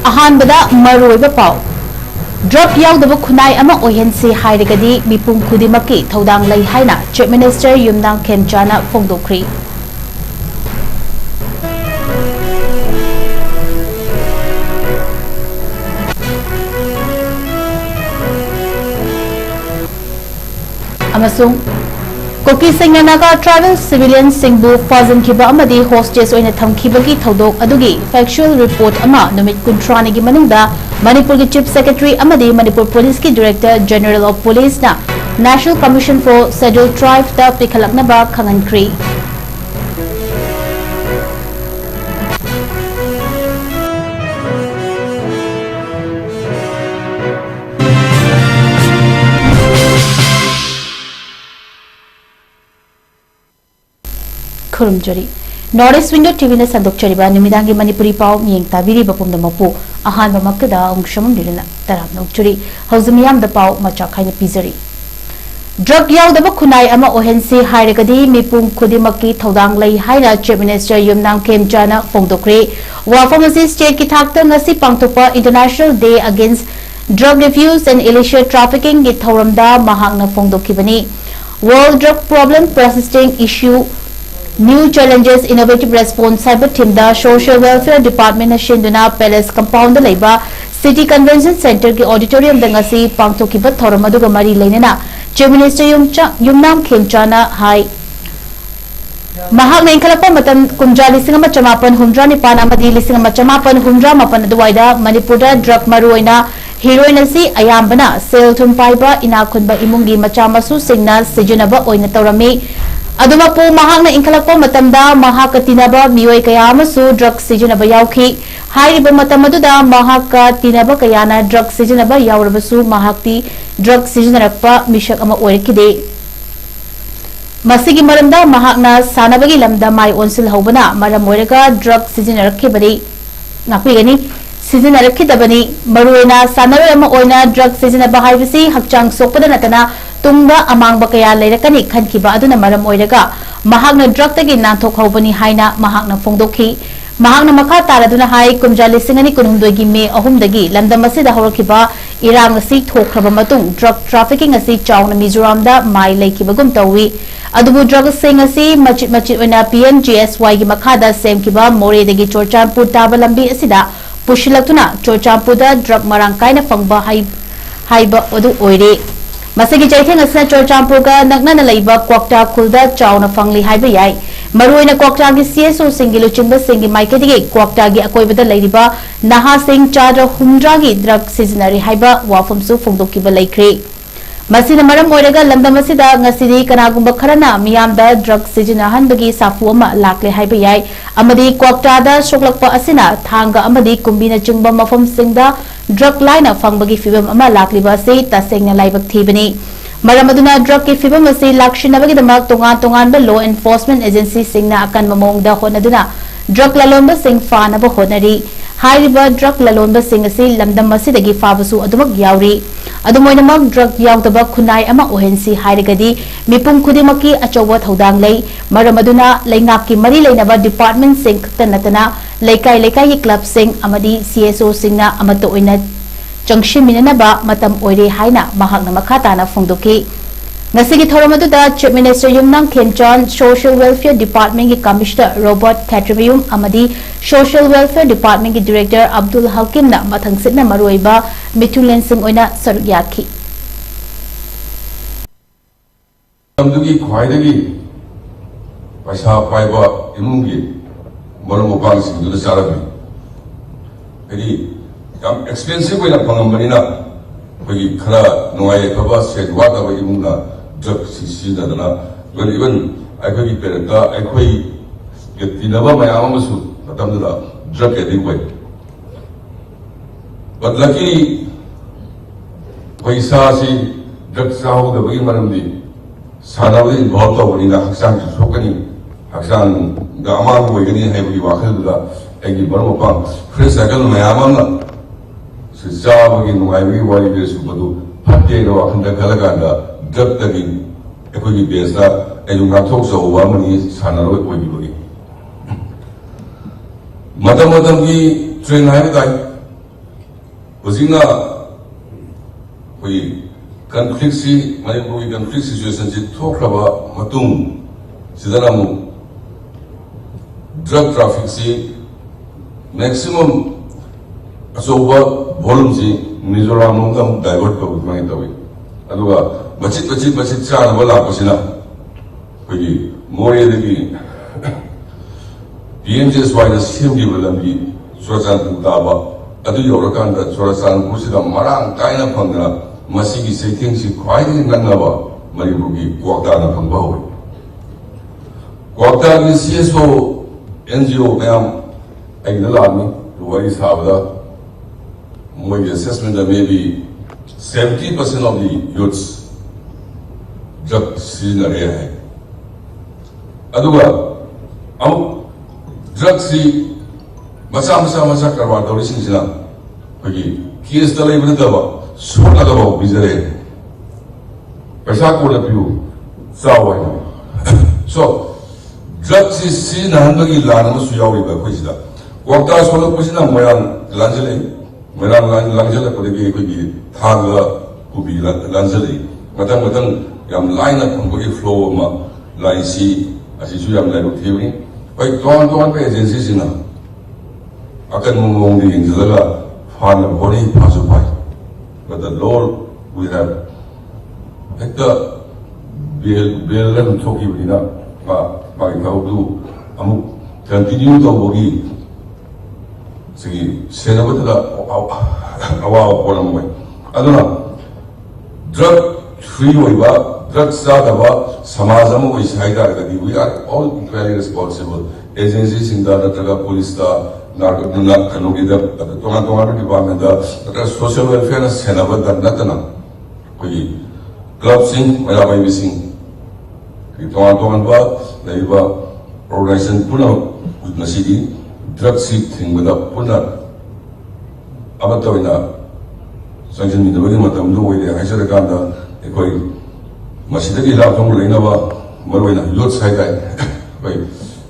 अहानबदा मरोइबा पाव drug याउदब खुनाई अमा ओहेंसी हाइरगदी मिपुम खुदिमकी थौदांग लई हाइना चीफ मिनिस्टर युमनांग खेमचाना फोंदोक्री अमसुंग कुकी सिंह नागा ट्राइबल सिविलियन सिंह फाजन खिबा अमदी होस्टेस ओइना थमखिबगी थौदोक अदुगी फैक्चुअल रिपोर्ट अमा नुमित कुंट्रानी की मनुंगदा मणिपुर की चीफ सेक्रेटरी अमदी मणिपुर पुलिस की डायरेक्टर जनरल ऑफ पुलिस ना national commission for scheduled tribe दा पिखलकनबा खंगनक्री खुरुमजरी नॉर्थ ईस्ट विंडो टीवी ने संदोक्चरिबा निमिदांगी मणिपुरी पाव मियेंग ताबिरी बपुम मपु अहान मक्कदा अंशमम दिरना तराम नोक्चरी हौजमियाम द पाव मचा खाइना पिजरी ड्रग याउदब खुनाई अमा ओहेंसी हाइरगदी मिपुम खुदिमकी थौदांग लई हाइना चीफ मिनिस्टर युमनांग खेमचाना फोंदोक्रे वाफम असी स्टेट की थाक्ता ngasi पांगथोपा international day against drug refuse and illicit trafficking की थौरमदा महांगना फोंदोखिबनी world drug problem processing issue New challenges innovative response cyber team da social welfare department shinduna palace compound laiba city convention center ki auditorium da ngasi pangthokiba thoram aduga mari leinana chief minister yumnam khemchana hai mahak nengkhalapa matam kumja lising ama chamapan humdra nipan amadi lising ama chamapan humdra mapan aduwaida manipurda drug maruina heroin asi ayambana sel thum paiba inakhunba imungi macha masu singna sijunaba oina tawrami अदुमपु महांगना इंखलकपो मतमदा महाक तिनबा मियोय कया अमसु drug सिजनबा याउखी हाइरिबा मतम अदुदा महाक तिनबा कयाना drug सिजनबा याउरबसु महाक्ति drug सिजनरकपा मिशक अमा ओइरकिदे मसिगी मरमदा महाकना सानबगी lambda my ओनसिल हौबना मरम ओइरगा drug सिजनरखिबदि नापिगनी सिजनरखिदबनी मरुएना सानबे अमा ओइना drug सिजनबा हाइबसी हकचांग सोकपदा नतना Tunga अमांगबा कया लेरकनी खनखिबा अदुना मरम ओइरगा महाकना drug तगी नाथोक हौबनी हाइना महाकना फोंदोखी महाकना मखा तारदुना high कुमजा लिसिंगनी कुनुंदोगी मे अहुमदगी लंदम असिदा हौरखिबा इरांग असि थोखरबा मतुंग drug trafficking असि चाउना मिजोरामदा माइ लेखिबगुम तौवी अदुबु ड्रग सिंग असि मचित मचित ओइना PMGSY की मखादा सेमखिबा मोरेदगी चोरचांपुर ताबा लंबी असिदा पुशिलक्तुना चोरचांपुरदा ड्रग मरांग कायना फंगबा हाइबा अदु ओइरे मसगी चैथेंग असना चोरचांपुरगा नगना लैबा क्वाक्टा खुलदा चाउना फंगली हाइबा याय मरुइना क्वाक्टा की CSO सिंगी लुचिंबा सिंगी माइकेदिगे क्वाक्टा की अकोइबदा लैरिबा नहा सिंह चादर हुमद्रा की ड्रग सिजनरी हाइबा वाफमसु फोंदोकिबा लैख्रे मसिना मरम ओइरगा लंदम असिदा ngasiदी कनागुंबा खरना मियामदा ड्रग सिजनहनबगी साफु अमा लाक्ले हाइबा याय अमदी क्वाक्टादा सोकलकपा असिना थांगा अमदी कुंबिना चिंगबा मफम सिंगदा ड्रग लाइन फंगबगी फिबम अमा लाक्लिबा से तसेंगना लाइबक थीबनी मरम अदुना ड्रग की फिबम असे लाक्षिनबगीदमक तोंगान तोंगानबा लॉ एनफोर्समेंट एजेंसी सिंगना अकन ममोंगदा होनदुना ड्रग ललोंबा सिंग फानबा होनरी हाइरिबा ड्रग ललोंबा सिंग असे लमदम असिदगी फाबसु अदुमक यावरी अदुमोइनमक ड्रग यावदबा खुनाई अमा ओहेंसी हाइरगदी मिपुम खुदिमकी अचौबा थौदांग लई मरम अदुना लैंगाकी मरी लैनबा डिपार्टमेंट सिंग खतनतना लेकाई लेकाई की क्लब सिंग अमदी CSO सिंगना अमत ओइना चंगशिमिननबा मतम ओइरे हाइना महाकना मखाताना फोंदोकी ngasi thoram adu da chief minister yumnang khemchan social welfare department ki commissioner Robert Catribium amadi social welfare department ki director Abdul Hakim na mathang sitna maroiba mithulen sing oina sarugyakhi amdugi khwaidagi paisa paiba imungi morom opang sing du sarabi edi yam expensive oina pangambanina bagi khara nuai phaba set wa da bagi munga drug sisidana even akhoi perenta akhoi getinaba mayam amasu matamda drug addict way but luckily paisa si drug sahu da bagi maramdi sanawdi involved tawani na haksang sokani haksang ga amar hoigani hai bagi wakhal da egi barmapa fresh cycle mayam amna sijabagi nuai wali besu badu hatte no akhanda kalaganda drug tagi ekoi besa elunga thok so wa mani sanaro oi bagi matam ki train hai dai Huzina we conflict si Manipur conflict situation si thokraba matung sidanamu drug traffic si maximum asoba volume si Mizoram ngam divert ko utmai tawi aduga bachit cha wala pasina we more the PMJS why the same people and be Surasan Daba Adu Yorakan that Surasan Pusida Marang Kaina Panga Masigi say things you quite in Nangaba Maribugi Guadana Pangbawi Guadan is CSO NGO Mam Agdalami to what is Havada my assessment that maybe 70% of the youths drug season area Aduga drugs si masa karwa dawri sing sina pagi case dalai bidaba sona da ba bizare paisa ko la piu sawa so drugs si na hanbagi lan ma su yawi ba ko sida wakta so lo ko sina moyan lanjele ko de ko gi thaga ku bi lanjele matang yam line up ko flow ma line si asi su yam lai theory by Tuan agencies in Akan Mung in Zalaga, Fan of Body Pasupai. But the Lord we have Hector Bill Toki Vina, by Kaudu, Amu, continue to Bogi. See, Senabata, our Bonamway. I don't know. Drug free way. Drugs are Samazamu is Haida. We are all equally responsible. Agencies in the police, Narcotuna, Kanugida, the Tonga department, the social welfare, Senava, Natana. We clubs in, where I missing. The Tonga, the organization Puna with Nasidi, drug seeking with a Puna Abatawina. Sanction in the way Matamdu, with the Hajaraganda, the Masidaki Lapong Lenava, Marwina, Lutz Hagai, by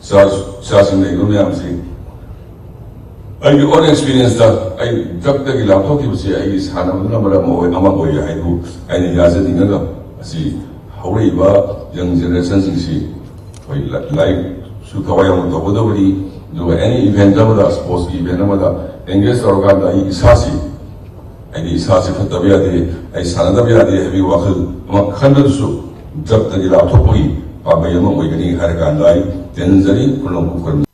Sas in the Lumiamsi. I all experience that I dropped the laptop, you see, I is Hanamuna Amaboy, I do, and Yazid in another. See, however, young generations in see, like Sukawayam, the Vodovadi, do any event of the sports event of the Engage Organda, Isasi. I Isasi for Taviade, I Sanadaviade, heavy wakil, Kandasu, drop the laptopi, Pabayama, Wigani, Haragandai, Tenzari, Kulombu.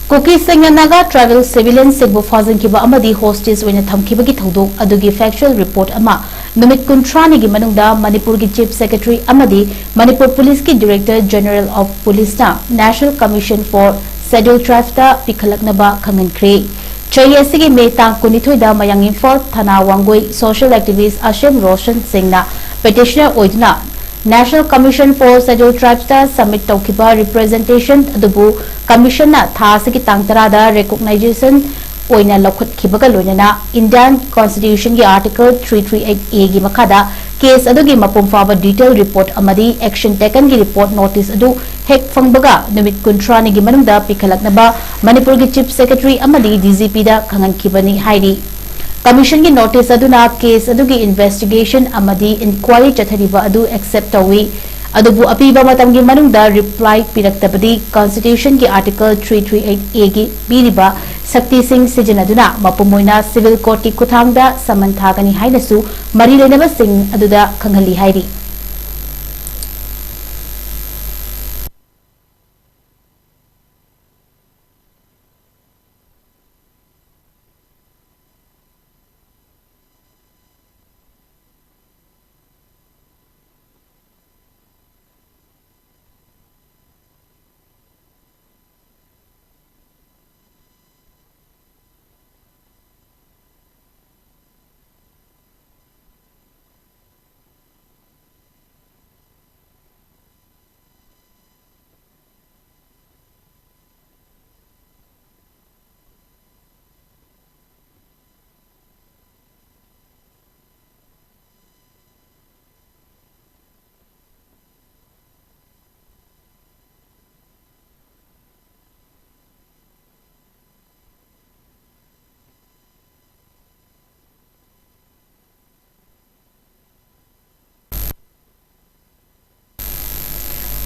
Kuki Singh Naga travel civilian Sigbu Fazan Kiba Amadi hostage when a Tamkibagi Taudo, Adugi factual report Ama, Numit Kuntrani Gimanunda, Manipur Chief Secretary Amadi, Manipur Police Ki Director General of Police Na, National Commission for Scheduled Tribes Da Pikalaknaba Kangan Kre. Chayasigi Meta Kunitoida Mayang Info, Thana Wangoi, social activist Ashim Roshan Singh Na, petitioner Oidna, National Commission for Scheduled Tribes da Summit Taukiba representation adubu Commission na thasiki tangtarada recognition oina lokhut kibaga loinana Indian Constitution ki Article 338A gi makada case adugi mapum faba detailed report amadi action taken gi report notice adu hek fangbaga numit kuntrani gi manungda pikhalaknaba Manipur gi Chief Secretary amadi DGP da khangan kibani hairi Commission ki notice aduna case adugi investigation amadi inquiry chathariba adu accept tawi adubu apiba matamgi manungda reply piraktabadi Constitution ki Article 338A gi biriba Sakti Singh Sijanaduna mapumoina civil court ki kuthangda samanthagani hainasu mari lenaba Singh aduda khangali hairi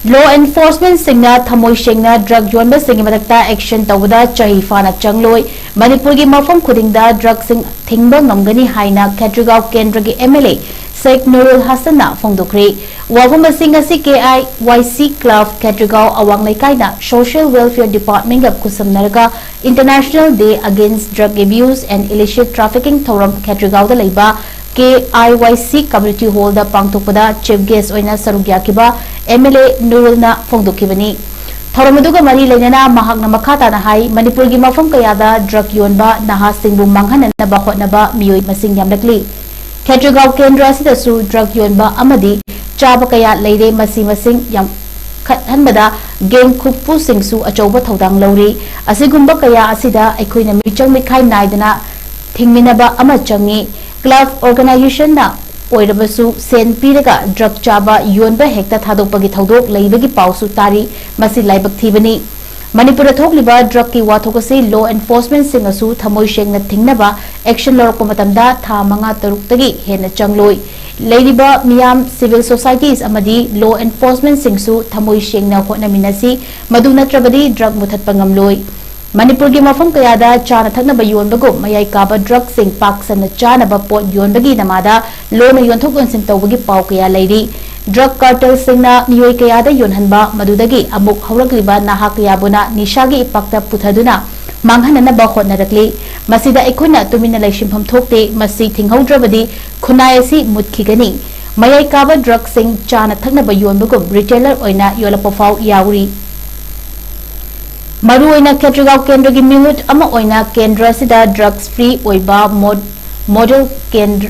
Law enforcement singna thamoi shengna drug yonba singi matakta action tawda chahi fana changloi Manipur gi mafam khudingda drug sing thingba ngamgani haina Khetragaon Kendra gi MLA Sheikh Nurul Hasan na phongdokri wagum sing asi KIYC Club Khetragaon awang laikaina Social Welfare Department ga kusamnarga International Day Against Drug Abuse and Illicit Trafficking thoram Khetragaon da leiba KIYC Community Hall da pangtokpada chief guest oina sarugya kiba MLA Nurul na phongdokibani thoramuduga mari lenana mahakna makhata na hai Manipur gi mafam kayada drug yonba naha singbu manghanana ba hotnaba miyoi masing yamlakli Khetragaon Kendra sidasu drug yonba amadi chaba kaya leire masi masing yam khathanbada geng khuppu singsu achauba thodang lauri asigumba kaya asida aikhoina michang mikhai naidana thingminaba ama changi Club organization na oirabasu sen piraga drug chaba yonba hekta thadokpagi thodok leibagi pausu tari masi laibak thibani Manipur thokliba drug ki wathokasi law enforcement singasu thamoi shengna thingnaba action lorokpa matamda tha manga taruk tagi hena changloi leiriba miyam civil societies amadi law enforcement singsu thamoi shengna hotnaminasi madu natrabadi drug muthatpa ngamloi Manipur gi mafam kayada chana thaknaba yonbagu mayai kaba drug sing pak sanna chanaba pot yonbagi namada lona yonthok yonsin tawbagi pau kaya leiri drug cartel singna miyoi kayada yonhanba madudagi amuk haurakliba naha kayabuna nishagi ipakta puthaduna manghanana ba hotnarakli masida ekhuna tumina laishimpham thokte masi thinghodrabadi khunai asi mutkhigani mayai kaba drug sing chana thaknaba yonbagu retailer oina yolapa fau yauri Maruina Khetragaon Kendra gi minute ama oina Kendra sida drugs free oiba model Kendra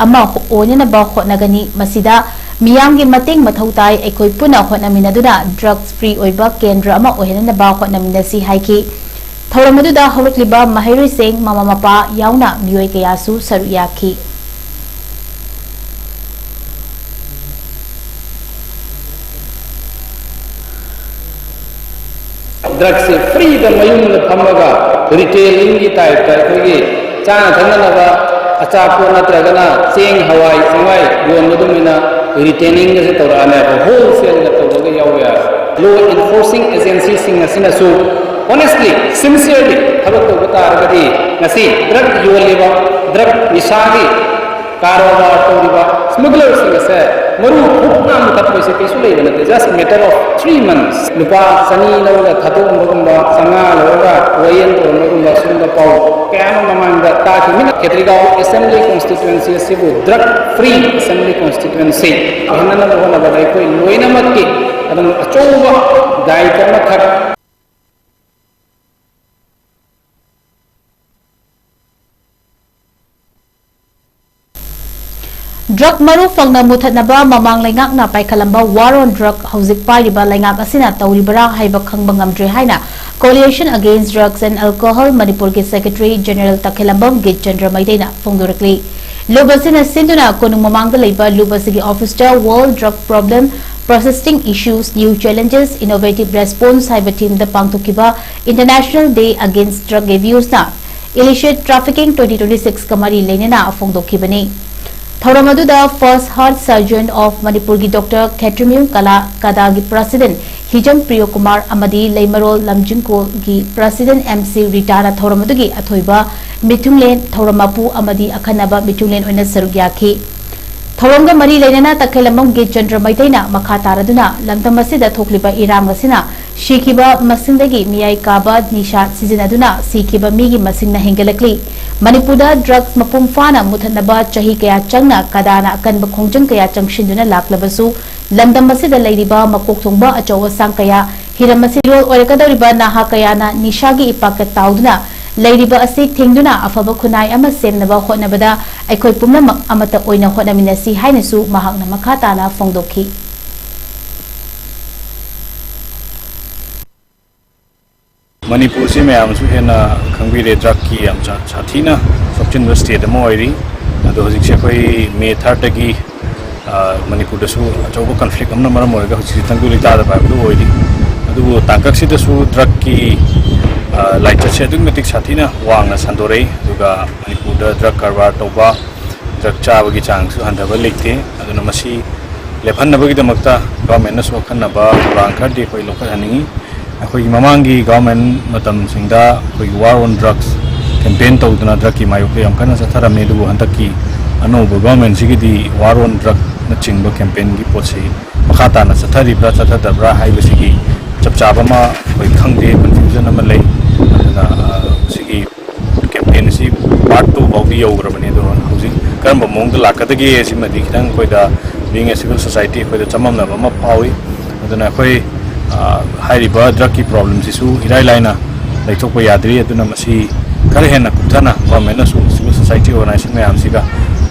ama oina ba hotnagani masida miyam gi mateng mathau tai ekoi puna hotnaminaduna drugs free oiba Kendra ama oina ba hotnaminasi haiki thauramadu hawrakliba mahairoi seng mama mapa yauna miyoi kayasu saru yaki Drugs free the mayum the pamaga retailing the type chana thanganaba achapo natragana sing hawai singwai yon madumina retaining the torana wholesale the toga yawya law enforcing agencies sing asina so honestly sincerely habak to taragadi nasi drug yoliba drug nisagi karobar toriba smugglers sing ase maru hukna mutapoi se kesu leibana just matter of 3 months lupa sani lawga thatum bagumba sanga lawga wayen to magumba sunda pau kama mamanga ta kimina Khetragaon assembly constituency sibu drug free assembly constituency hanana lawna badai koi loina makki adam achoba daita mathak Drug maru fangna muthatnaba mamang laingak na paikhalamba war on drug hauzik pariba laingak asina tawribara haiba khangba ngamdre haina Coalition Against Drugs and Alcohol Manipur ki Secretary General Takhilambam Git Chandra Maidena phongdorakli lubasina sinduna konung mamangda leiba lubasigi officer World Drug Problem Persisting Issues New Challenges Innovative Response haiba team da pangthokiba International Day Against Drug Abuse na Illicit Trafficking 2026 kamari lenena phongdokibani Thauramadu first heart surgeon of Manipur gi Dr. Khetrimiu Kala Kadagi President Hijam Priyo Kumar Amadi Leimarol Lamjingko gi President MC Ritana Thauramadu gi athoiba Mithunglen Thauramappu Amadi akhanaba Mithunglen oina sarugyaki Thauramga mari leinana Takhelamam gi Chandra Maitaina makha taraduna lamdam asida thokliba irang asina shikiba masindagi miyai kaba nisha sizinaduna sikiba migi masingna hengalakli Manipurda drugs mapum fana muthanaba chahi kaya changna kadana akanba khongjang kaya changshinduna laklabasu lamdam asida leiriba makok thongba achawa sang kaya hiramasi rol oirakadoriba naha kayana nishagi ipaka tauduna leiriba asi thingduna afaba khunai ama semnaba hotnabada aikoi pumnamak amata oina hotnaminasi hainasu mahakna makhatana phongdokhi Manipur se ma'am हेना खंगबीरे drug की छाथीना सबचिन state मोरी हजिक से कोई मे 3 की Manipur अचौब conflict मरम तंगू लेता तांकक drug की लाइट से साथीना वांगना संदोरे मणिपुर ड्रग कारबार तौब ड्रग चाब की चांग हंधब लेते लेफनबगीदमक्ता गवर्नमेंट सो खन्नबा रांग खरदि कोई लोकल हनिंगी अखोई ममांगी गवर्नमेंट मतम सिंगदा कोई वार ऑन ड्रग्स कैंपेन तौदना ड्रग की मायोके यम कन्ना सथरमे दुबु हंतकी अनोब गवर्नमेंट सिगिदी वार ऑन ड्रग न चिंग कैंपेन की पोसे मखा ताना सथरिब्रा सथदब्रा हाइबसिगी चपचाबमा कोई खंगदे कंफ्यूजन अमा लई अदना सिगी कैंपेन सी पार्ट 2 बाउदी यौग्रबने दो हौजिक करम मोंग लाकदगी सिमदि खितंग कोइदा बीइंग ए सिविल सोसाइटी कोइदा चममनब अमा फावी अदना कोइ हाइरिबा ड्रग की प्रॉब्लम सिसु इराय लाइना लैथोकपा याद्रि अदुना मसी खरे हेना कुथना गवर्नमेंट सु सिविल सोसाइटी ऑर्गेनाइजेशन मैम सिगा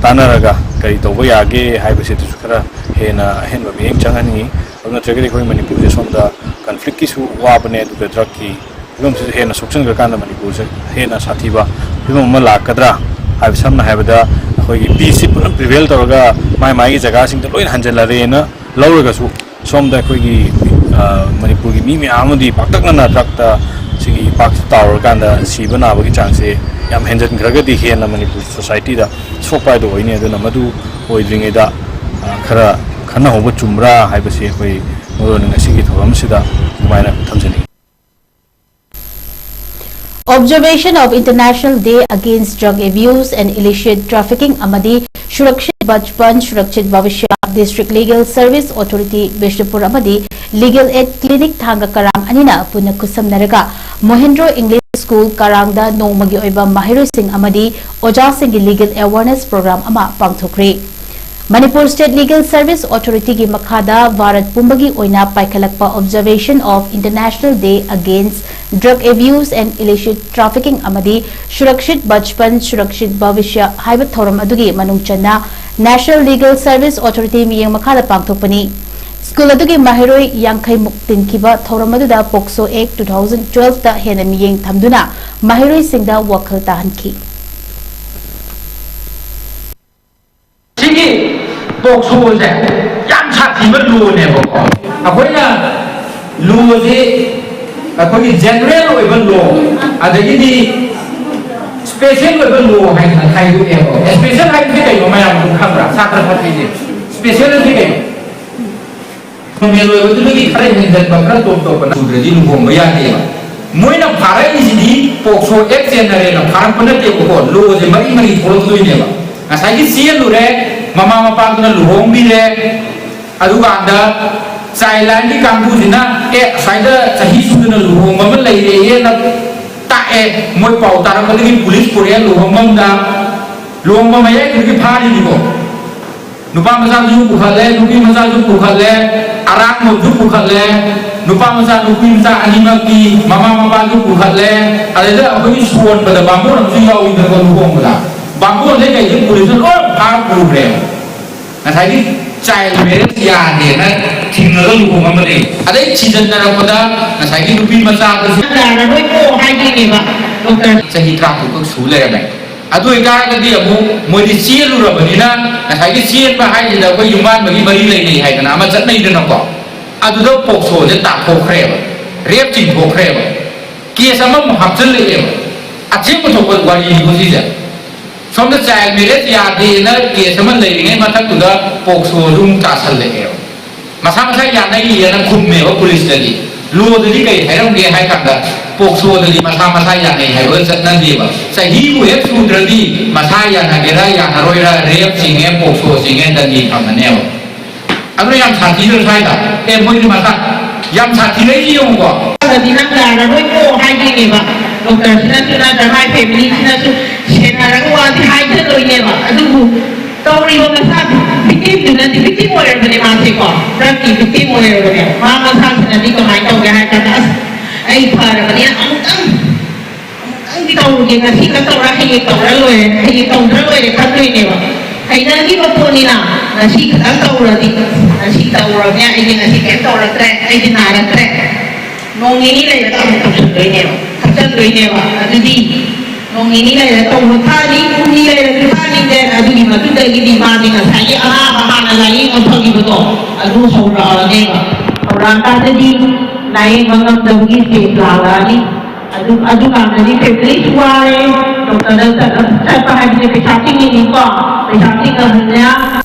तानरगा कई तौबा यागे हाइबसे तुसु खरा हेना हेनबा मियेंग चंगनी अदुना ट्रेगरी कोइ मणिपुर जे सोमदा कॉन्फ्लिक्ट की सु वाबने अदुगा ड्रग की फिल्म से हेना सुक्सन गकांदा मणिपुर से हेना साथीबा फिल्म अमा लाकद्रा हाइब समना हाइबदा अखोई पीस प्रिवेल तौरगा माय माई जगह सिंग लोइन हंजलरेना लौरगसु सोमदा अखोई मणिपुर की मी म्यामदी पाक्तकना ड्रगता सिगी पाक टावर कांदा सीबा नाबगी चांसे याम हेंजनग्रगदी हेना मणिपुर सोसाइटी दा सोपायदो होइने अदुना मदु ओइद्रिंगेदा खरा खन्ना होबो चुमरा हाइबसे अखोई मोरन ngasiगी थोरमसिदा दुमाइना थमजनी Observation of International Day Against Drug Abuse and Illicit Trafficking Amadi Surakshit Bachpan Surakshit Bhavishya District Legal Service Authority Bishnupur Amadi Legal Aid Clinic Thanga Karang Anina Puna Kusam Naraga Mohendro English School Karangda Nomagi Oiba Mahiru Singh Amadi Oja Singh Legal Awareness Program Ama Pangthokri Manipur State Legal Service Authority ki makhada Bharat Pumbagi oina paikhalakpa Observation of International Day Against Drug Abuse and Illicit Trafficking Amadi Surakshit Bachpan Surakshit Bhavishya haiba thoram adugi manungchanna National Legal Service Authority miyeng makhada pangthokpani School adugi mahiroi yangkhai muktin kiba thoram aduda Pokso Act 2012 ta hena miyeng thamduna mahiroi singda wakhal tahanki Pokso se yam sathi ba lu ne ba ko akoi na lu se akoi general oi ba lu adagi di special oi ba lu hai na khai du e ko special hai ke kai ma yam kham ra satra phathi ni special ke kai me lo oi du ki khare ni dan ba kra top top na sudre di lu hom ba ya ke ba moi na pharai ni di Pokso Act general na pharam pa na te ko lu je mari mari thoro du ne ba asai ki sian lu re Mama mapagna luhong bile adu kanda Thailand di kampus ina saida sahi sudana luhong mama laire na ta moi pau tarang kali police korea luhong mamda luhong mama ye kiri phari ni ko nupa masa ju bukhale nupi masa ju bukhale arak mo ju bukhale nupa masa nupi masa anima ki mama mapagna bukhale ada apni suon pada bambu nam ju yau ina ko luhong la bambu le kai ju police ko phar program na thai child marriage ya ne na thing ga lu ko ma le adai chijan na pada na thai ki rupi macha ka na na doi ko hai ki ne ba doctor sahi tra ko su le ba adu ga ga di amu moi di chi lu ra ba ni na thai ki chi ba hai ni da ko yuman ba gi bari le ni hai kana ma chat nei de na ko adu do Pokso je ta ko khre ba rep chin ko khre ba ki sama mo hap chal le ba ache ko to ko wa ni ko si ja From the child marriage ya de na ke saman le ngai ma thak tu da Pokso room ka sal le eo masa masa ya nai ya na khum me wa police dali lu de li kai hai rong ge hai ka da Pokso dali masa ya nai hai wa chat na di ba sai hi bu he su dra di masa ya na ge ra ya na roi ra rep sing ngai Pokso sing ngai dan di kam na neo adu yang sathi de sai da e moi ni masa yang sathi le yi yong ko da di na la na roi ko hai ki ni ba doctor sina sina da mai family sina su sina ra ko ati hai de loi ne ba adu tori ho na sa victim na di victim mo re ne ma se ko ra ki victim mo re ne ma ma sa sina di ko mai to ga hai ka das ai phar ba ni ang di tau ge na si ka to ra hai to ra loi hai to ra loi de ka loi ne ba hai na di ba po ni na si ka to ra di na si to ra ne ai na si ka to ra tre ai di na ra tre nong ini lai da ka to loi ne ba chân lưỡi nè mà cái gì nông nghĩ này là tổng hợp tha đi cũng như này là cái tha đi đây là cái gì mà chúng ta cái gì mà thì là sai cái mà là cái gì ông thằng gì đó lu sầu ra là nghe mà sầu ra ta cái gì này mà ngâm đầu cái gì là đi adu làm cái gì phải lấy qua đấy rồi ta đâu ta phải cái shopping đi qua phải shopping ở nhà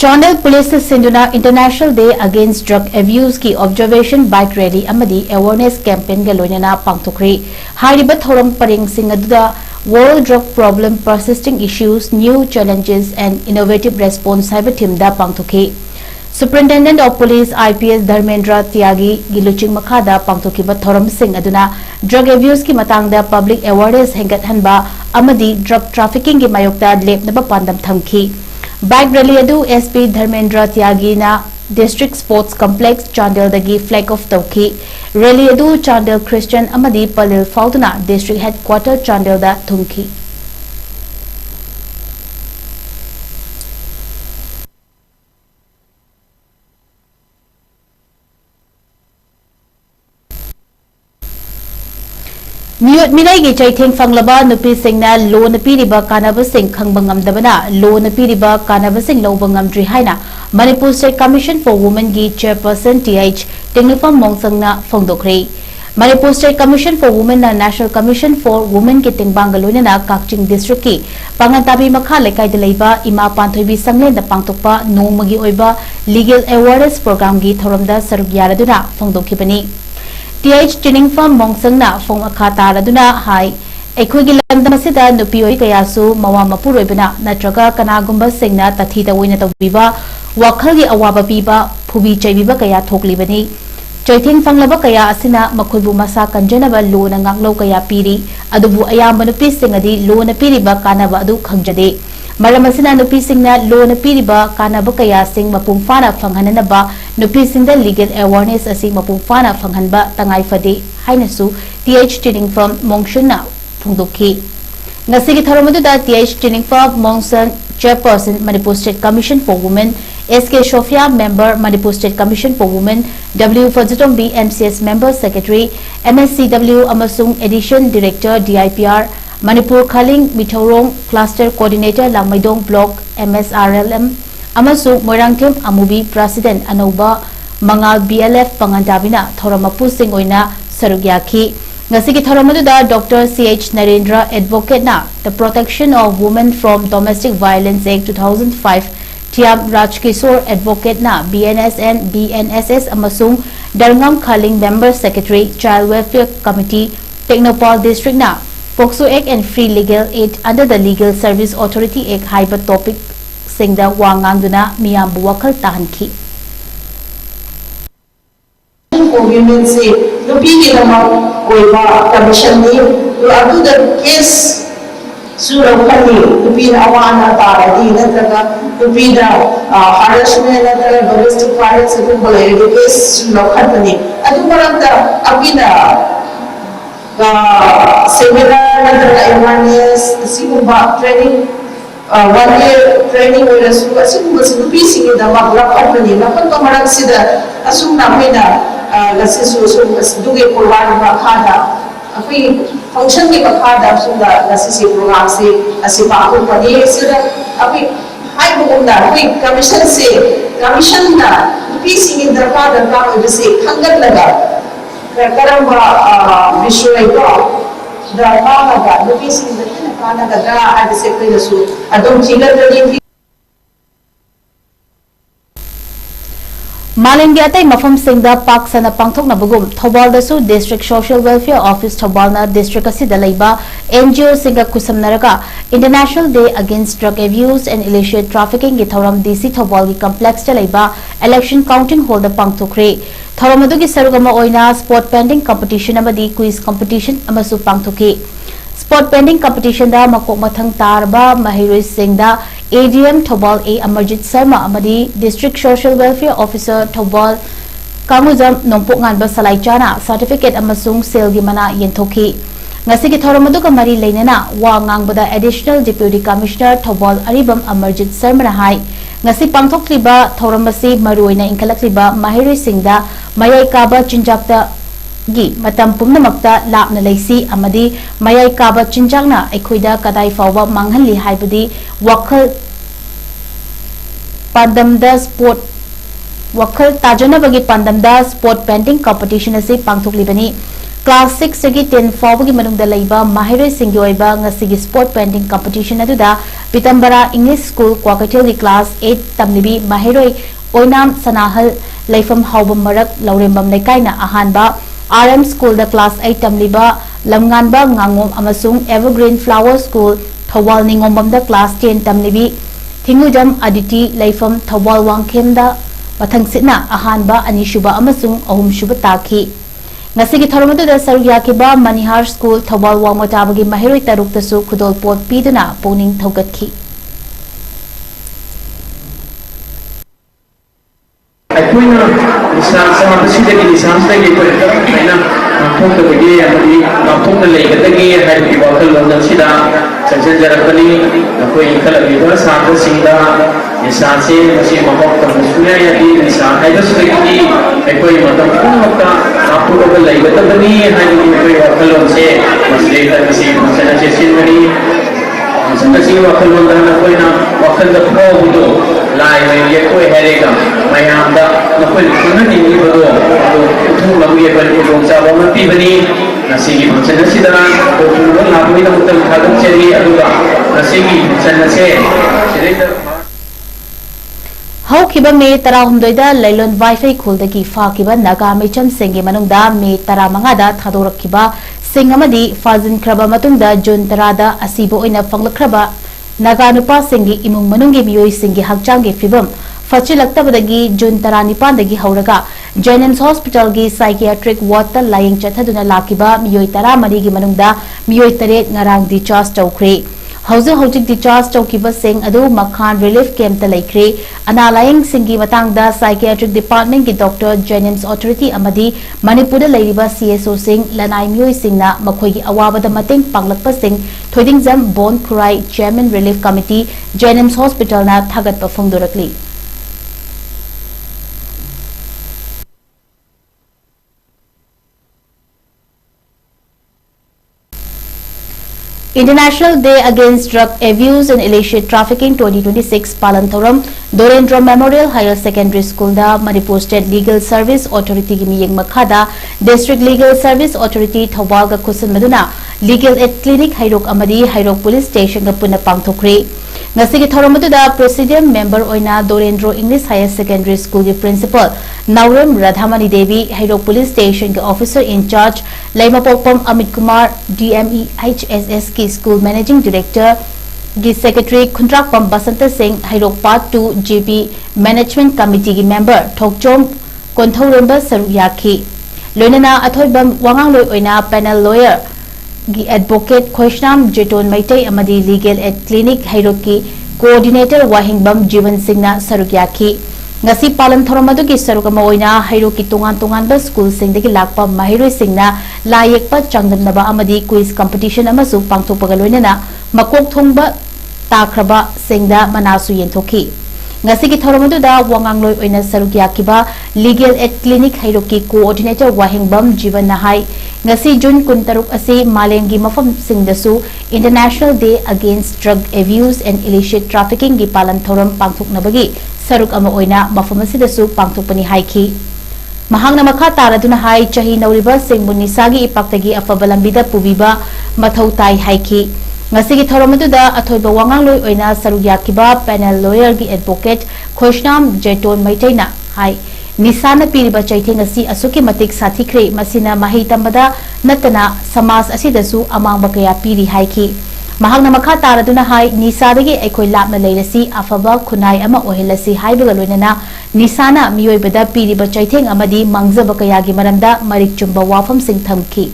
Chandel Police Sinduna International Day Against Drug Abuse की Observation Bike Rally अमदी Awareness Campaign के लोनेना पांगथोखरी हाइरिबा theorem परेंग Singh अदुदा World Drug Problem Persisting Issues New Challenges and Innovative Response हाइबा थीमदा पांगथोखी Superintendent of Police IPS Dharmendra Tyagi Giluching Makhada पांगथोखीबा थोरम सिंह अदुना Drug Abuse की मतांगदा Public Awareness हेंगतहनबा अमदी Drug Trafficking की मायोक्ता लेपनबा पांदम थमखी Bike rally adu SP Dharmendra Tyagi na District Sports Complex Chandel dagi flag off tawki rally adu Chandel Christian amadi Palil fauduna District Headquarter Chandel da thumki Minai gi chaitheng fanglaba nupi singna lo nupi riba kanaba sing khangbangam dabana lo nupi riba kanaba sing lobangam dri haina Manipur State Commission for Women gi chairperson TH Tinglipam Mongsangna phongdokri Manipur State Commission for Women na National Commission for Women ki tingbangaloina na Kakching District ki pangantabi makha lekai de leiba ima panthoibi sanglen da pangtokpa nomagi oiba legal awareness program gi thoramda saruk yaraduna phongdokhibani TH Tiningfam Mongsangna Fong Akata Raduna Hai Equigi Landamsida Nupioi Kayasu Mawama Puribana Natraga Kanagumba Singna Tatita Winata Viva Wakali Awaba Biba Pubi Chaviba Kaya Toklibani Chaiting Fanglaba Kaya Asina Makubu Masa Kanjanaba Luna Nganglo Kaya Piri Adubu Ayamanupi Singadi Luna Piriba Kanaba Adu Kangjade Maramasina Nupi Singna Lona Piriba Kanaba Kaya Sing Mapumfana Fanghanaba Nupi Sinda Legal Awareness Asi Mapumfana Fanghanba Tangai Fade Hainasu TH Tinning Firm Mongshuna Pungdoki Nasigi Tharamuda TH Tinning Firm Mongsan Chairperson Manipur State Commission for Women SK Shofia Member Manipur State Commission for Women W Fajatom B MCS Member Secretary MSCW Amasung Edition Director DIPR Manipur Khaling Mithorong Cluster Coordinator Langmaidong Block MSRLM Amasu Moirangthim Amubi President Anoba Mangal BLF Pangandabina Thoramapu Singh Oina Sarugyaki Ngasigi Thoramadu Dr. CH Narendra Advocate na The Protection of Women from Domestic Violence Act 2005 Tiam Rajkishore Advocate na BNSN BNSS Amasung Darngam Khaling Member Secretary Child Welfare Committee Technopal District na POCSO Act and Free Legal Aid under the Legal Service Authority Act haiba topic singda wangangduna miyambu wakal tahanki women say nupi ki nama oiba commission ni adu the case sura khani nupi awana taradi natraga nupi da harassment natraga domestic violence ko bolai case sura khani adu maranta abina seminar natraga awareness sigumba training 1 year training with us sigumba nupi singi da magla khani nakon to marang sida asumna hoina lasi so duge program ba khada afi function ki bakhada sunda lasi program se asipa ko pani sida afi hai bugunda afi commission na nupi singi darka se khangat laga karamba visual ko darka laga nupi singi kana daga ade se kai su adom chigadani Malingi atai mafam singda pak sana pangthok na bugum Thobal dasu District Social Welfare Office Thobal na district asida laiba NGO singa kusamnaraga International Day Against Drug Abuse and Illicit Trafficking gi thoram DC Thobal gi complex ta laiba election counting hall da pangthokre thoram adu gi sarugama oina sport painting competition amadi quiz competition amasu pangthoki sport painting competition da makok mathang tarba mahiroi singda ADM Thobal A Amarjit Sharma amadi District Social Welfare Officer Thobal Kamuzam Nompok Nganba Salaichana certificate amasung sale gi mana yenthoki ngasi gi thoramadu ka mari leinana wa ngangbada Additional Deputy Commissioner Thobal Aribam Amarjit Sharma hai ngasi pangthokliba thoramasi maruina inkalakliba mahiroi singda mayai kaba chinjakta gi matam pumnamakta lapna leisi amadi mayai kaba chinjakna ekhoida kadai fawba manghanli haibadi wakhal pandamda sport wakhal tajanabagi pandamda sport painting competition ase pangthoklibani class 6 sagi 10 fawbagi manungda leiba mahiroi singgi oiba ngasigi sport painting competition aduda Pitambara English School Kwakatel Class 8 Tamlibi Mahiroi Oinam Sanahal Leifam Haubam Marak Laurembam Lekaina Ahanba RM School the Class 8 Tamliba Lamnganba Ngangom Amasung Evergreen Flower School Thawal Ningombam the Class 10 Tamlibi Thingudam Aditi Leifam Thawal Wangkem da Mathang Sitna Ahanba Anishuba Amasung Ahum Shuba Taki Ngasigi Tharamadu da Saruyakiba Manihar School Thawal Wangwatabagi Mahiroi Taruk Tasu Kudol Pot Piduna Poning Thogatki अखोइना निशान समाबसिदगी निशानदगी परिकरमैना नाथोकदगी अमदि नाथोकना लेगदगी हाइबी वाखल लोंदसिदा चंचनजरकनी अखोइ इनकलबिबा साथसिंदा निशानसे मसी ममक तमसुया यदि निशान हाइबसिदगी अखोइ मतम पुनमक्ता नाथोकना लेगदगी हाइबी अखोइ वाखल लोंसे मसलेदा मसी मसनसे सिनगनी मसनसे वाखल लोंदना Koyna वाखल the प्रोबुदो लाइ में ये कोई हैरेगा मैं आमदा नकोई सुनने नहीं बदो तो लग ये बल को लोग चावल में पी बनी नसीगी फंक्शन नसीदान तो तुम लाभ भी ना उत्तर खादम चली अदुगा नसीगी फंक्शन नसे Haukiba me Tarahumdoida Lailon Wi-Fi Kuldaki Fakiba Naga Mecham Singi Manungda me Taramangada Thadorakiba Singamadi Fazin Kraba Matungda Jun Tarada Asibo in a Fanglkraba Naganupa Singi Imung Manungi Miyoi Singi Hakjangi Fibum Fachilaktabadagi Jun Taranipandagi Hauraga Jennings Hospital gi Psychiatric Ward Lying Chathaduna Lakiba Miyoi Taramani Manungda Miyoi Taret Ngarang Discharge Chokre Hojik discharge Chokiba Singh Adu Makhan Relief Camp Talakre Analaying Singi Matangda Psychiatric Department ki Dr. Jennings Authority Amadi Manipura Laiba CSO Singh Lanai Miyoi Singhna Makhoigi Awabada Mating Panglakpa Singh Thoidingzam Bon Kurai Chairman Relief Committee Jennings Hospital na Thagatpa Phongdorakli International Day Against Drug Abuse and Illicit Trafficking 2026 Palanthoram Dorendra Memorial Higher Secondary School da Manipur State Legal Service Authority gi miyeng makhada District Legal Service Authority Thawal ga khusun maduna Legal Aid Clinic Hairok amadi Hairok Police Station ga puna pangthokre Ngasigi thoramadu da Presidium Member oina Dorendra English Higher Secondary School gi Principal Naurem Radhamani Devi Hairok Police Station ga Officer in Charge Laimapokpam Amit Kumar DME HSS ki School Managing Director gi Secretary Kuntrakpam Basanta Singh Hairok Part 2 GB Management Committee gi Member Thokchom Konthoremba Saruyaki Loinana Athoibam Wangangloi oina Panel Lawyer gi Advocate Khoishnam Jeton Maitai amadi Legal Aid Clinic Hairok ki Coordinator Wahingbam Jivan Singhna Sarukyaki Ngasi Palan Thoramadu ki Sarukama oina Hairok ki Tungan ba School Singdagi Lakpa Mahiroi Singhna Layekpa Changdamnaba amadi Quiz Competition amasu Pangthokpaga loinana Makok Thongba Takraba Singda Manasu Yenthoki Ngasi ki Thoramadu da Wangangloi oina Sarukyakiba Legal Aid Clinic Hairok ki Coordinator Wahingbam Jivan Nahai Ngasi June Kuntaruk asi Malengi Mafam Singdasu International Day Against Drug Abuse and Illicit Trafficking gi Palan Thoram Pangthoknabagi Saruk ama oina mafam asidasu pangthokpani haiki Mahangna makha taraduna hai chahi nauriba Singmun Nisagi ipaktagi afabalambida pubiba mathau tai haiki Ngasigi thoramadu da athoiba wangangloi oina sarugyakiba Panel Lawyer gi Advocate Khoishnam Jeton Maitaina hai Nisana piriba chaitheng asi asuki matik sathikre masina mahi tambada natana samas asidasu amangba kaya piri haiki Mahangna makha taraduna hai nisadagi aikoi lapna leirasi afaba khunai ama ohilasi haibaga loinana nisana miyoibada piriba chaitheng amadi mangjaba kayagi maramda marik chumba wafam sing thamki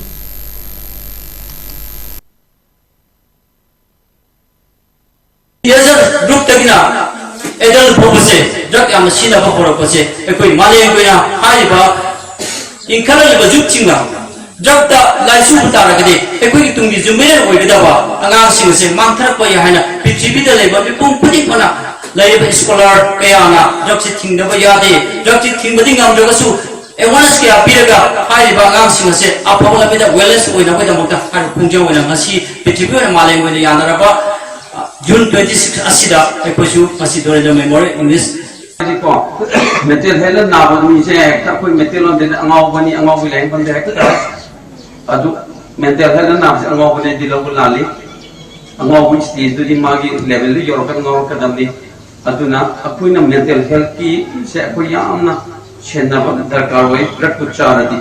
Yes, group tagina edal propose drug am sina ba propose aikoi male koina haiba inkala ba jukchinga drug ta laisu taragade aikoi tungi jumere oigada angang sing se mangthrak pa ya haina pgp da leba bi pum pudi pana laiba scholar kayana drug se thingda ba yade drug se thingba dingam joga su awareness ke apiraga haiba angang sing se apabala bida wellness oina ba da mota har pungje oina ngasi pgp na male oina yanara ba June 26 asida ekosu masi Dorendra Memorial English ko mental health na ba mi se ta koi mental on den angau bani angau bilai ban de ka adu mental health na se angau bani dilo ko lali angawi stage do di magi level do yorokan ngor kadamni aduna apuina mental health ki se ko yamna chenna ba darkar wai drug ko charati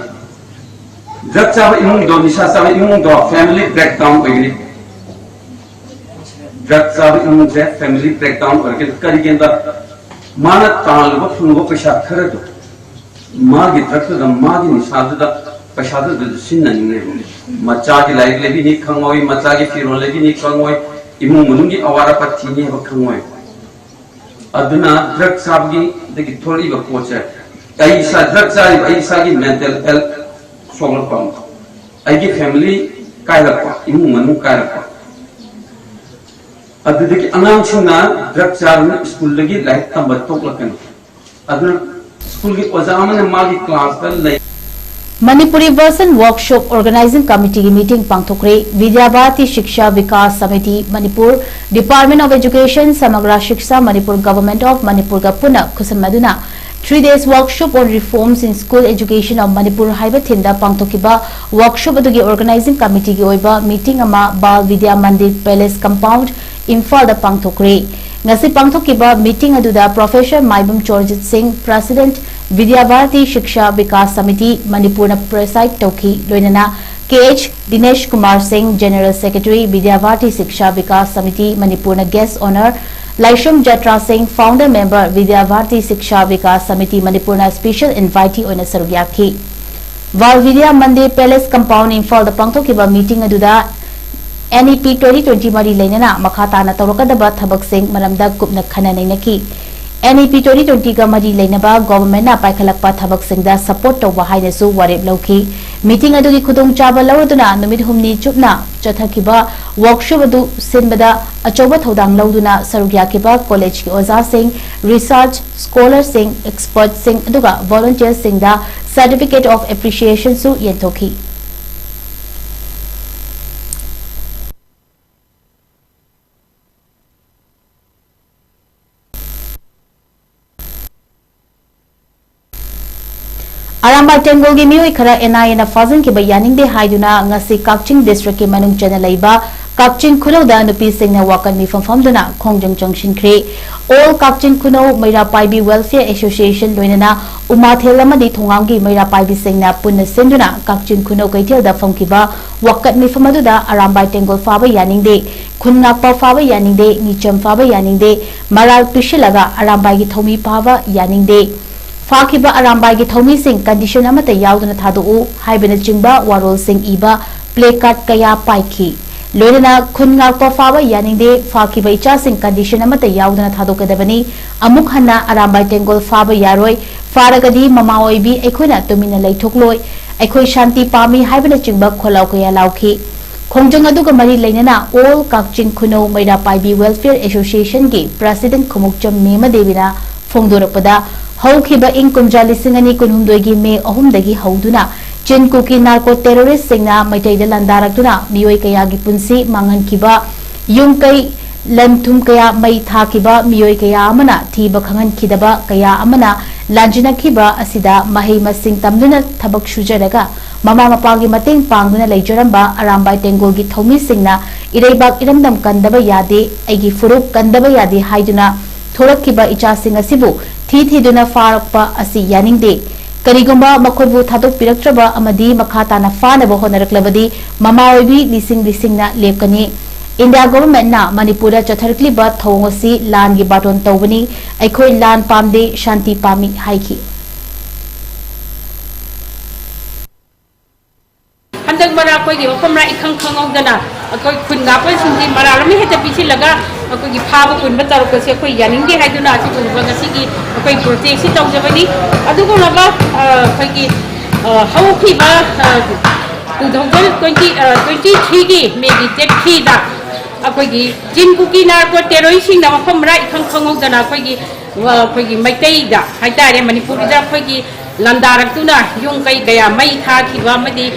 drug cha imung do nisa sa imung do family breakdown begini drug cha imung se family breakdown karke karigenda mana tal ba phun ba pasha khara do magi drug da magi nisa da pasha da sinna ni macha ki life le bi ni khangoi macha ki firon le bi ni khangoi imung munung ki awara pathi ni ba khangoi aduna drug sabgi de ki thori ba poche ai sa drug sari ai sa ki mental health songol pam ai ki family kai la pa imung munung kai la pa adu de ki anang chuna drug sar school le ki life tam ba tok la kan aduna school ki ozamane ma ki class ka le Manipuri Version Workshop Organizing Committee की meeting पांगथोकरे Vidya Bharati शिक्षा विकास समिति Manipur department of education समग्र शिक्षा Manipur government of Manipur का पुनः खुसमदुना 3 days workshop on reforms in school education of Manipur हाइबा थिंदा पांगथोकिबा वर्कशॉप अदुगी ऑर्गेनाइजिंग कमिटी की ओइबा मीटिंग अमा बाल विद्या मंदिर पैलेस कंपाउंड इम्फाल दा पांगथोकरे ngasi pangthokiba meeting aduda Professor Maibum Chorjit Singh President Vidya Bharati Shiksha Vikas Samiti Manipur na preside toki loinana KH Dinesh Kumar Singh General Secretary Vidya Bharati Shiksha Vikas Samiti Manipur na guest honor Laishum Jatra Singh founder member Vidya Bharati Shiksha Vikas Samiti Manipur na special invitee oina sarugyaki Val Vidya Mandir Palace Compound Imphal da pangthokiba meeting aduda NEP 2020 mari leinana makhata na tawrakadaba thabak sing maramda kupna khana nainaki NEP 2020 ga mari leinaba government na paikhalakpa thabak singda support tawba haina su warep lauki meeting adugi khudong chaba lawduna numit humni chupna chathakiba workshop adu sinbada achoba thodang lawduna sarugyakiba college ki oza sing research scholar sing expert sing aduga volunteer singda certificate of appreciation su yenthoki Aramba Tengol gi mioi khara NI na fazin ki bayaning de haiduna ngasi Kakching district ki manung chana leiba Kakching Khuno da nupi sing na wakan mi famfam duna khongjang junction khre all Kakching Khuno Meira Paibi Welfare Association loinana umathel amadi thongang gi Meira Paibi sing na punna senduna Kakching Khuno kaithel da famkiba wakat mi famadu da Aramba Tengol faba yaning de khunna pa faba yaning de nicham faba yaning de maral pishilaga Aramba gi thomi paba yaning de Fakiba Aramba gi thomi sing condition amata yauduna thadu haibena chingba warol sing iba play card kaya paiki loina khunga pa fawa yaninde fakiba icha sing condition amata yauduna thadu kadabani amuk hanna Aramba Tengol faba yaroi faragadi mama oibi ekhoina tumina leithokloi ekhoi shanti pami haibena chingba kholau kaya lauki khongjang aduga mari leinana all Kakching Khuno Meira Paibi Welfare Association gi president Khomukcham Mema Devina phongdorakpada Haukiba in Kumja Lisingani Kunhumdogi May Ohumdagi Hauduna, Chin Kuki Narco terrorist Singna, Maitay de Landarakuna, Mioi Kayagi Punsi, Mangan Kiba, Yungkai Lemtum Kaya Mai Thakiba, Mioi Kaya Amana, Tiba Kangan Kidaba, Kaya Amana, Lanjina Kiba, Asida, Mahima Sing Tamduna, Tabak Shujaraga, Mama Mapagi Mating Panguna Lajaramba, Aramba Tengogi Thomi Singna, Irebak Irandam Kandaba Yadi, Egi Furuk Kandaba Yadi Haiduna, Thorakiba Icha Sing Asibu, Thi duna farakpa asi yaningde karigumba makhoibu thadok piraktraba amadi makhata na fa na bohonaraklabadi mama oibi lising na lepkani India government na Manipura chatharkli ba thongosi lan gi baton tawbani aikhoi lan pamde shanti pami haiki Handak mara koi gi mafam ra ikhang khangong dana akoi khunga koi singji mara lami heta pichi laga akoi gi phaba kun ba tar ko se koi yaning gi haiduna asi kun ba ngasi gi akoi project si tong jabani adu ko laba koi gi how ki ba 2023 gi me gi tet khi da akoi gi jin ku ki na ko terrorist sing da mafam ra ikhang khangong dana koi gi maitai da haitare Manipur da koi gi landarak tuna yung kai kaya mai tha ki ba madi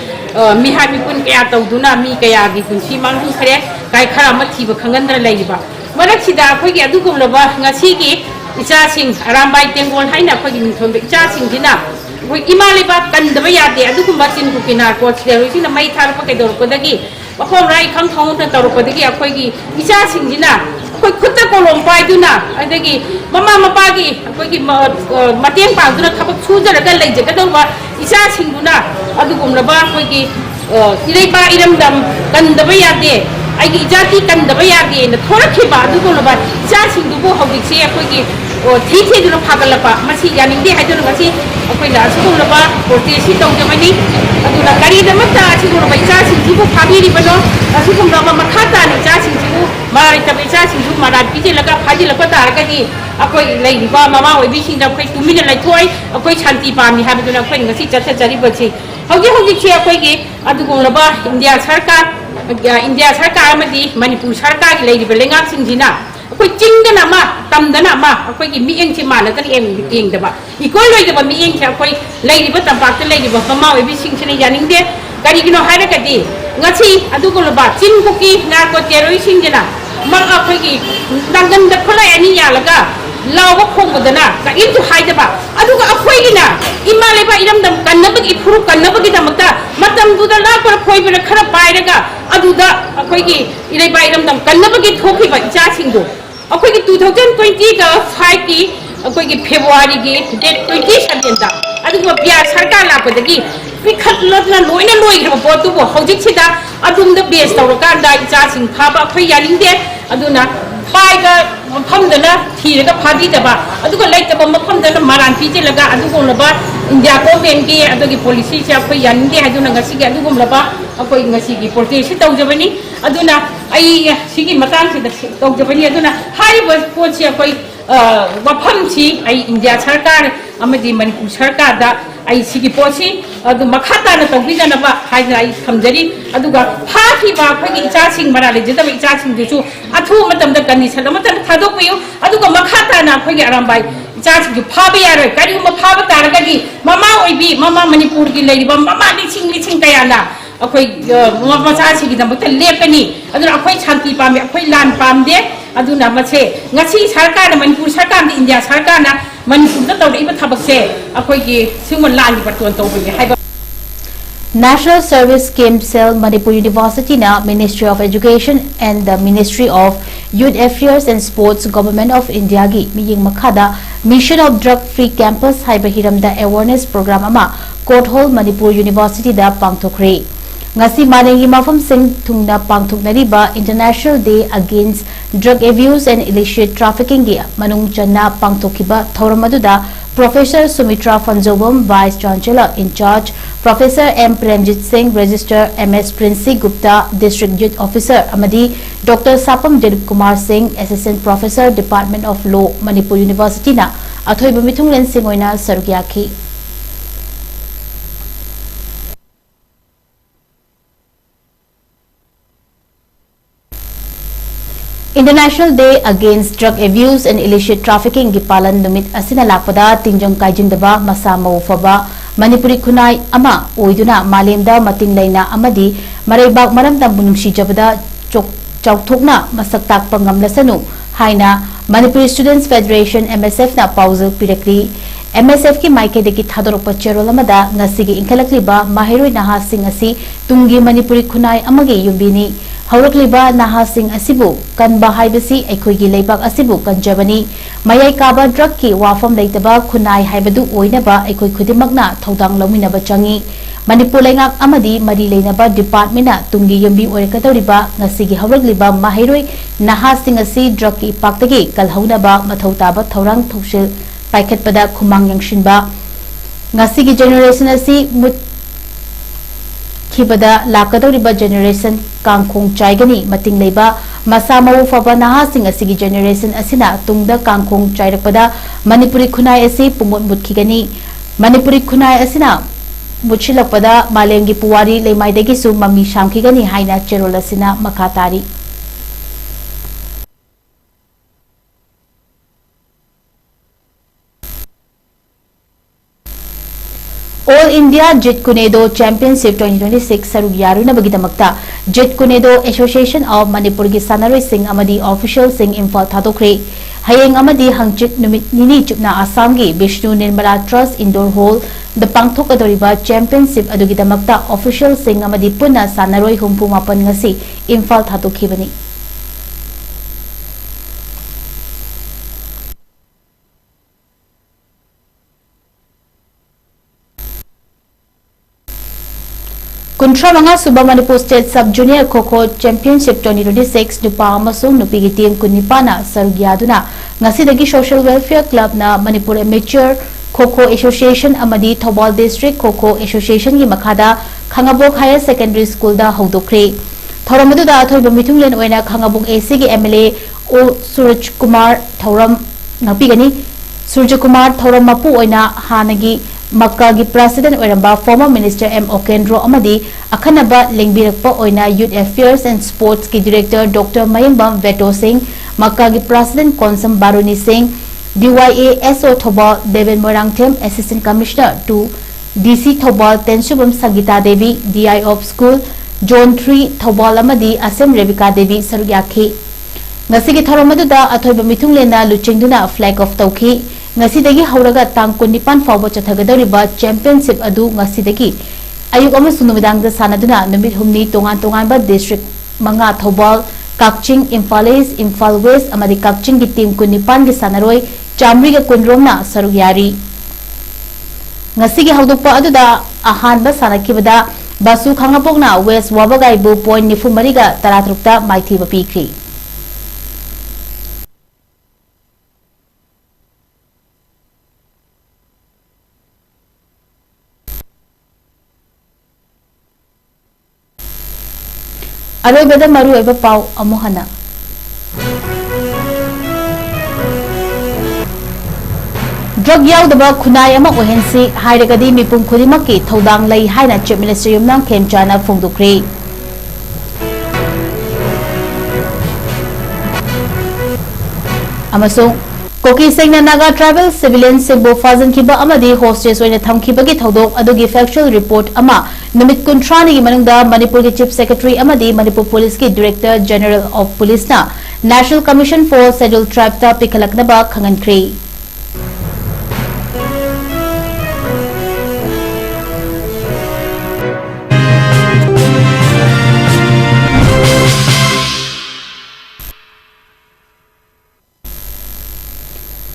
mi ha mi kun kaya tawduna mi kaya gi kun si mang hu khare kai khara ma thi ba khangandra leiba marak sida khoi gi adu ko loba ngasi gi icha sing Aramba Tengol haina khoi gi thon be icha sing dina woi imale ba kan da ba ya de adu ko ba sin ku kina ko thero sing na mai thar pa kai dor ko dagi मफम राई खम थाउन तौरपदगी अखोगी इचासिंजिना अखोई खुत्ता kolam पाइदुना अदगी mama मपागी अखोगी मतेंग पांगदुना थबक सुजरगा लेजगदौबा इचासिंगुना अदुगुमलबा अखोगी इरेबा इरमदम Kadamba यादे आइगी इजाती कंदबा यादे न थोरखिबा अदुगुमलबा इचासिंगदुबो हौजिकसे अखोगी थी थीदुना फागलपा मसी यानिंगदे हाइदुना गसी अखोइना सुगुमलबा protest तौजबनी अदुना करीदमता सिगुमलबा इचासिंगदुबो फाबिरिबनो असुगुमलबा मखातानि इचासिंगदुबो माराइतबा इचासिंगदु मारा पिजेलगा फाजिलपा तारगदी अखोई लेइबा ममा ओइबिसिंदा अखोई तुमिना लाइथोय अखोई शांति पामी हाबदुना अखोई ngasi चथजरिबछि हौजी से अखोई अदुगुमलबा इंडिया सरकार अमदी मणिपुर सरकार की लेरिबा लेंगासिंजिना अखोई चिंगदना मा तमदना मा अखोई मियेंगसि मानगन एंगदबा इकोय लोइदबा मियेंगसि अखोई लेरिबा तंपाक्ता लेरिबा ममा ओइबिसिंगसिना यानिंगदे करिगिनो हारगदी ngasi अदुगुमलबा चिंगुकी नार्को टेररिस्टसिंजना मा अखोई नांगनदा खोलाय अनि यालगा लावा खोंगदना का इनतु हाइदबा अदुगा अखोइगिना इमालेबा इरमदम कन्नबगी फुरु कन्नबगी दमता मतम दुदा लापर खोइबना खरा पाइरगा अदुदा अखोइगी इरेबा इरमदम कन्नबगी थोखिबा इचासिंगदो अखोइगी 2020 का 5 की अखोइगी फेब्रुआरी की डेट 27 दा अदुगा बिहार सरकार लापदगी पिखटलना लोइना लोइग्रबा पोतुबो हौजिकसिदा अदुमदा बेस तौरकांदा इचासिंग फाबा अखोइ यानिंगदे अदुना पाइगा मफमदना थीरगा फाबीदबा अदुगा लेतबा मफमदना मारान पीजेलगा अदुगुमलबा इंडिया गवर्नमेंट की अदुगी पॉलिसी से अखोइ यानिंगदे हाइदुना ngasiगी अदुगुमलबा अखोइ ngasiगी प्रोटेस्ट तौजबनी अदुना आई सिगी मतांगसिदा तौजबनी अदुना हाइबा पोछि अखोइ वफमसी आई इंडिया सरकार अमदी मणिपुर सरकार दा आई सिगी पोछि अदु मखाताना तौबिदनबा हाइना आई थमजरी अदुगा फाखिबा अखोइगी इचासिंग मरा लेजदबा इचासिंग दुसु अथु मतमदा कंडीशन अमतन थादोकपियो अदुगा मखाताना अखोइगी अरामबाई इचासिंग फाबा यारोय करिगुमा फाबा तारगदी ममा ओइबी ममा मणिपुर की लेरिबा ममा लिसिंग कयाना अखोइ मचासिगी दमकता लेपनी अदुना अखोइ शांति पामे अखोइ लान पामदे अदुना मसे ngasi सरकार मणिपुर सरकार इंडिया सरकार Manipur तौरइबा थबकसे अखोइगी सिमन Langi बटोन तौबनि हाइबा National Service Scheme Cell Manipur University na Ministry of Education and the Ministry of Youth Affairs and Sports Government of India gi miying makhada Mission of Drug Free Campus haiba hiramda awareness program ama Court Hall Manipur University da pangthokre ngasi malengi mafam sing thungna pangthoknariba International Day Against Drug Abuse and Illicit Trafficking gi manung channa pangthokiba thoramaduda Professor Sumitra Fanjobam, Vice Chancellor in charge, Professor M. Premjit Singh, Register MS Princey Gupta, District Youth Officer, Amadi, Dr. Sapam Dilip Kumar Singh, Assistant Professor, Department of Law, Manipur University na Athoy Bumithung Len Singh oina sarugyaki. International Day Against Drug Abuse and Illicit Trafficking gi palan numit asina lakpada tingjong kaijingdaba masa mawfaba Manipuri khunai ama oiduna malemda mating leina amadi maraibak maramda bunungsi jabada chauthokna masak takpa ngamlasanu haina Manipuri Students Federation MSF na pauzil pirakri MSF ki maike deki thadorokpa cherol amada ngasigi inkalakliba mahiroi naha sing asi tungi Manipuri khunai amagi yumbini हौरक्लिबा नाहासिंग असिबु कनबा हाइबसी अखोइगी लेबाक असिबु कंजबनी मयाई काबा drug की वाफम लेतबा खुनाई हाइबदु ओइनबा अखोइ खुदिमकना थौदांग लौमिनबा चंगी मणिपुर लेंगाक अमदी मरी लेनबा डिपार्टमेंटना तुंगी यंबी ओइरकदौरिबा ngasiगी हौरक्लिबा माहिरोइ नाहासिंग असि drug की पाक्तगी कलहौनबा मथौताबा थौरांग थौसिल पाइखतपदा खुमांग यंगशिनबा ngasiगी generation असि खिबदा लाकदौरिबा generation कांखोंग चाइगनी मतिंग लेबा मसा Mau फबा नाहासिंग असिगी generation असिना तुंगदा कांखोंग चाइरकपदा मणिपुरी खुनाई असि पुमुट मुटखिगनी मणिपुरी खुनाई असिना मुचिलकपदा मालेंगी पुवारी लेमाइदगिसु मम्मी शामखिगनी हाइना चेरोल असिना मखातारी All India Jeet Kune Do championship 2026 सरुक यारुनबगिदमक्ता Jeet Kune Do association of Manipur की सानरोइसिंग अमदी ऑफिशियल सिंग इम्फाल थादोख्रे हयेंग अमदी हंगचित नुमित निनी चुपना आसाम की Vishnu Nirmala trust indoor hall द पांगथोकदोरिबा चैंपियनशिप अदुगिदमक्ता ऑफिशियल सिंग अमदी पुन्ना सानरोइ हुंपु मापन ngasi इम्फाल थादोखिबनी कुंट्रा मंगा सुबह Manipur state sub junior kho-kho championship 2026 नुपा अमसुंग नुपी की टीम कुनिपाना सरुक यादुना ngasi सोशल वेलफेयर क्लब ना मणिपुर एमेच्योर खो-खो एसोसिएशन अमदी थौबाल डिस्ट्रिक्ट खो-खो एसोसिएशन की मखादा खंगाबोक हायर सेकेंडरी स्कूल दा हौदोख्रे थौरम अदुदा अथोइबा मिथुंगलेन ओइना खंगाबोक एसी के एमएलए ओ सूरज कुमार थौरम नपीगनी सूरज कुमार थौरम मपु ओइना हानगी मक्का की प्रेसिडेंट ओइरंबा फॉर्मर मिनिस्टर एम ओकेंड्रो अमदी अखनबा लिंगबिरकपा ओइना यूथ अफेयर्स एंड स्पोर्ट्स की डायरेक्टर डॉक्टर मयंबम वेटो सिंह मक्का की president Konsam Baruni Singh डीवाईए SO Thoubal Deven Morangthem assistant commissioner to DC Thoubal Tensubam Sangeeta Devi DI of school zone 3 Thoubal अमदी असम रेबिका देवी सरुक याखी ngasi ki thorom aduda athoiba mithunglena luchingduna flag off tauki ngasi dagi hauraga tang 19 fawba chathagadoriba championship adu ngasi dagi ayuk amasung numidang da sanaduna numit humni tongan ba district manga thobal kakching imphal east imphal west amadi kakching ki team 19 gi sanaroi chamri ga kunromna saruk yari ngasi gi haudokpa aduda ahan ba sanakibada basu khangapokna west wabagai bu point nifumari ga taratrukta maithi ba pikri अरोबदा मरु एबा पाव अमुहना drug याउदबा खुनाय अमा ओहेंसी हाइरगदी मिपुम खुदिमकी थौदांग लई हाइना chief minister युमनांग खेमचाना फोंदुख्रे अमसों कोकी सेंगना नागा ट्राइबल सिविलियन सिंबो फाजन किबा अमदी होस्टेस ओइना थमखिबगी थौदोक अदुगी फैक्चुअल रिपोर्ट अमा नमित कुंट्रानी की मनुंगदा मणिपुर के चीफ सेक्रेटरी अमदी मणिपुर पुलिस की डायरेक्टर जनरल ऑफ पुलिस ना national commission for schedule tribe ता पिखलकनबा खंगनख्रे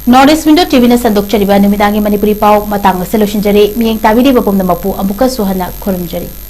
नॉर्थ ईस्ट विंडो टीवी ने संदोक चलिबा नुमिदांगी मणिपुरी पाव मतंग से लोशनजरे मियंग ताबिदे बपुम नमपु अमुका सुहना खुरमजरी।